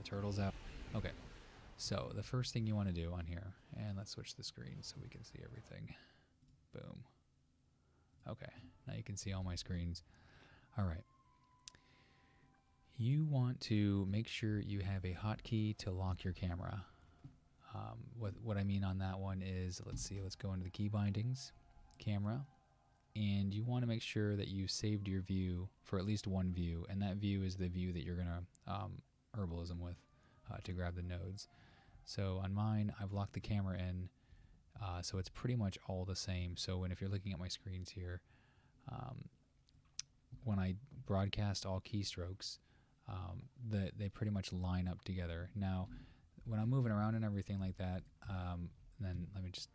the turtles out. Okay, so the first thing you want to do on here, and let's switch the screen so we can see everything. Boom. Okay, now you can see all my screens. All right. You want to make sure you have a hotkey to lock your camera. What I mean on that one is, let's go into the key bindings, camera, and you want to make sure that you saved your view for at least one view, and that view is the view that you're going to herbalism with to grab the nodes. So on mine, I've locked the camera in, so it's pretty much all the same. So if you're looking at my screens here, when I broadcast all keystrokes, they pretty much line up together. Now, when I'm moving around and everything like that, then let me just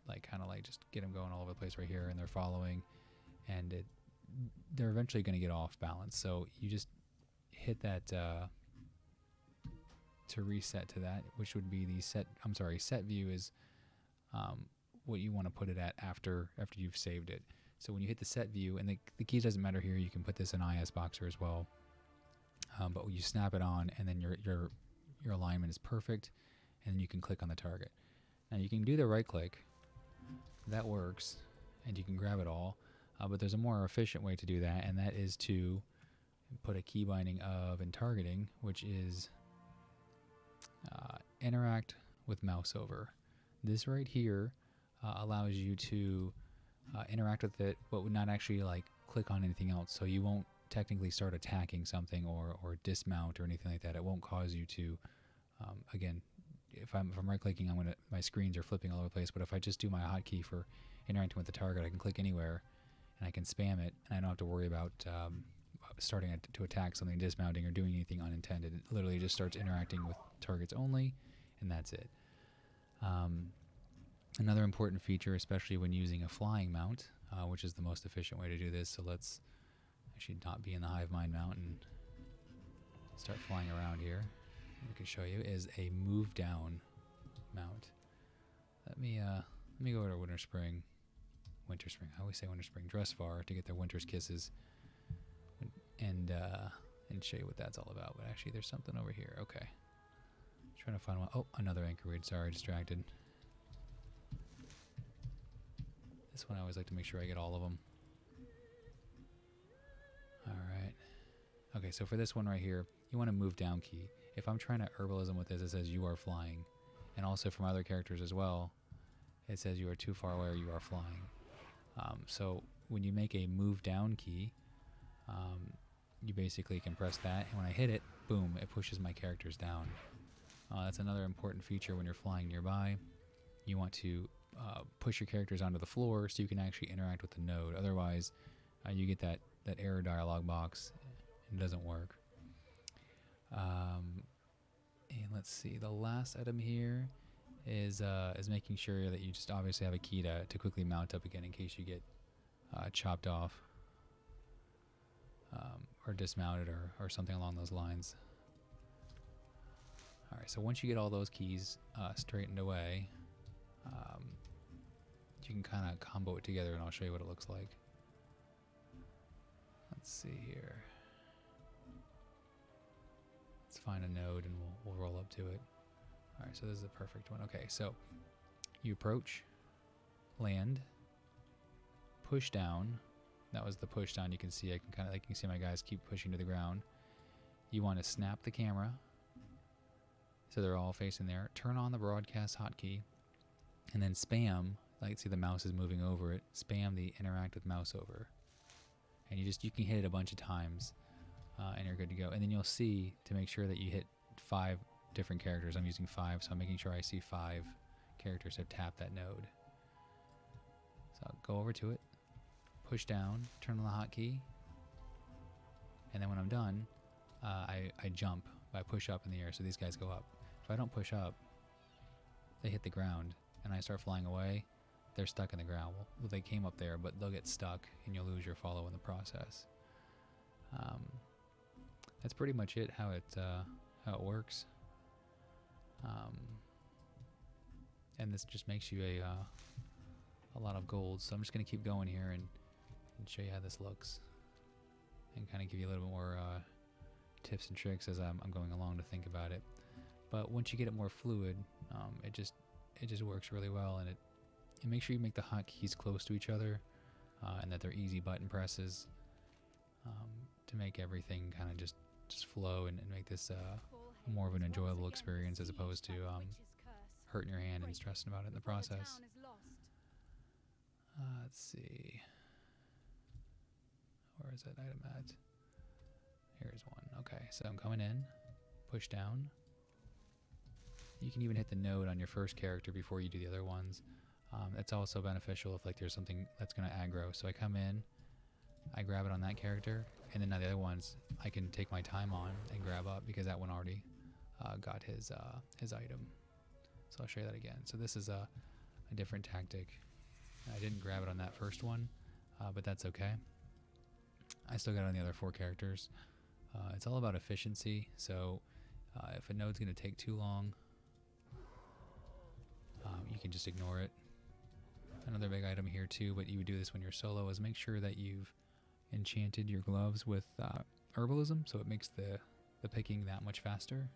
just get them going all over the place right here, and they're following, and they're eventually going to get off balance. So you just hit that to reset to that, which would be the set view is what you want to put it at after you've saved it. So when you hit the set view, and the keys doesn't matter here, you can put this in Isboxer as well. But you snap it on, and then your alignment is perfect, and then you can click on the target. Now you can do the right click, that works, and you can grab it all. But there's a more efficient way to do that, and that is to put a key binding of in targeting, which is interact with mouse over. This right here allows you to interact with it, but would not actually click on anything else. So you won't technically start attacking something or dismount or anything like that. It won't cause you to, again, if I'm right clicking, my screens are flipping all over the place. But if I just do my hotkey for interacting with the target, I can click anywhere and I can spam it, and I don't have to worry about starting to attack something, dismounting, or doing anything unintended. It literally just starts interacting with targets only, and that's it. Another important feature, especially when using a flying mount, which is the most efficient way to do this. So let's actually not be in the hive mind mount and start flying around here. I can show you is a move down mount. Let me go over to winter spring. I always say winter spring. Dress far to get their winter's kisses, and show you what that's all about. But actually, there's something over here. Okay, trying to find one. Oh, another anchor read. Sorry, distracted. This one I always like to make sure I get all of them. Alright. Okay, so for this one right here, you want to move down key. If I'm trying to herbalism with this, it says you are flying. And also from other characters as well, it says you are too far away or you are flying. So when you make a move down key, you basically can press that, and when I hit it, boom, it pushes my characters down. That's another important feature when you're flying nearby. You want to push your characters onto the floor so you can actually interact with the node. Otherwise, you get that error dialog box. It doesn't work. And let's see, the last item here is making sure that you just obviously have a key to quickly mount up again in case you get chopped off or dismounted or something along those lines. Alright, so once you get all those keys straightened away, you can kind of combo it together, and I'll show you what it looks like. Let's see here. Let's find a node and we'll roll up to it. Alright, so this is the perfect one. Okay, so you approach, land, push down. That was the push down. You can see I can see my guys keep pushing to the ground. You want to snap the camera so they're all facing there. Turn on the broadcast hotkey, and then spam. See the mouse is moving over it. Spam the interact with mouse over, and you can hit it a bunch of times, and you're good to go. And then you'll see to make sure that you hit 5 different characters. I'm using 5, so I'm making sure I see 5 characters have tapped that node. So I'll go over to it, push down, turn on the hotkey, and then when I'm done, I jump. I push up in the air, so these guys go up. If I don't push up, they hit the ground, and I start flying away. They're stuck in the ground. Well, they came up there, but they'll get stuck, and you'll lose your follow in the process. That's pretty much it. How it works. And this just makes you a lot of gold. So I'm just gonna keep going here and show you how this looks, and kind of give you a little bit more tips and tricks as I'm going along to think about it. But once you get it more fluid, it just works really well, and make sure you make the hotkeys close to each other, and that they're easy button presses, to make everything kind of just flow and make this more of an enjoyable experience, as opposed to hurting your hand and stressing about it in the process. Let's see. Where is that item at? Here's one. Okay, so I'm coming in, push down. You can even hit the node on your first character before you do the other ones. That's also beneficial if like there's something that's going to aggro. So I come in, I grab it on that character, and then now the other ones I can take my time on and grab up, because that one already got his item. So I'll show you that again. So this is a different tactic. I didn't grab it on that first one, but that's okay. I still got it on the other 4 characters. It's all about efficiency, so if a node's going to take too long, you can just ignore it. Another big item here too, but you would do this when you're solo, is make sure that you've enchanted your gloves with herbalism, so it makes the picking that much faster.